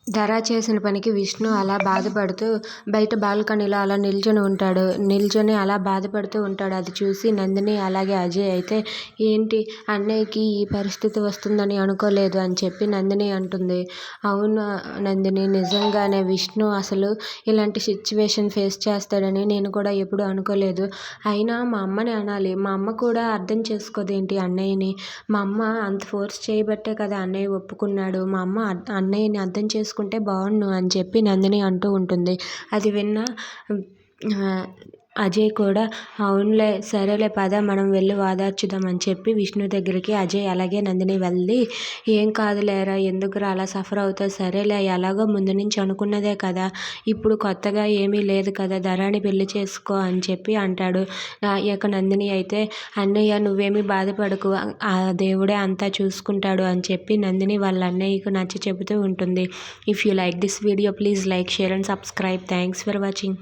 ధర చేసిన పనికి విష్ణు అలా బాధపడుతూ బయట బాల్కనీలో అలా నిల్చొని అలా బాధపడుతూ ఉంటాడు. అది చూసి నందిని అలాగే అజయ్ అయితే ఏంటి అన్నయ్యకి ఈ పరిస్థితి వస్తుందని అనుకోలేదు అని చెప్పి నందిని అంటుంది. అవును నందిని, నిజంగానే విష్ణు అసలు ఇలాంటి సిచ్యువేషన్ ఫేస్ చేస్తాడని నేను కూడా ఎప్పుడు అనుకోలేదు. అయినా మా అమ్మని అనాలి, మా అమ్మ కూడా అర్థం చేసుకోదేంటి అన్నయ్యని. మా అమ్మ అంత ఫోర్స్ చేయబట్టే కదా అన్నయ్య ఒప్పుకున్నాడు. మా అమ్మ అన్నయ్యని అర్థం చేసుకుంటే బాగుండు అని చెప్పి నందిని అంటూ ఉంటుంది. అది విన్న అజయ్ కూడా అవునులే సరేలే పద మనం వెళ్ళి వాదార్చుదాం అని చెప్పి విష్ణు దగ్గరికి అజయ్ అలాగే నందిని వెళ్ళి ఏం కాదులేరా, ఎందుకురా అలా సఫర్ అవుతావు, సరేలే ఎలాగో ముందు నుంచి అనుకున్నదే కదా, ఇప్పుడు కొత్తగా ఏమీ లేదు కదా, ధరణి పెళ్లి చేసుకో అని చెప్పి అంటాడు. ఇక నందిని అయితే అన్నయ్య నువ్వేమీ బాధపడకు, ఆ దేవుడే అంతా చూసుకుంటాడు అని చెప్పి నందిని వాళ్ళ అన్నయ్యకు నచ్చ చెబుతూ ఉంటుంది. If you like this video please like, share and subscribe. Thanks for watching.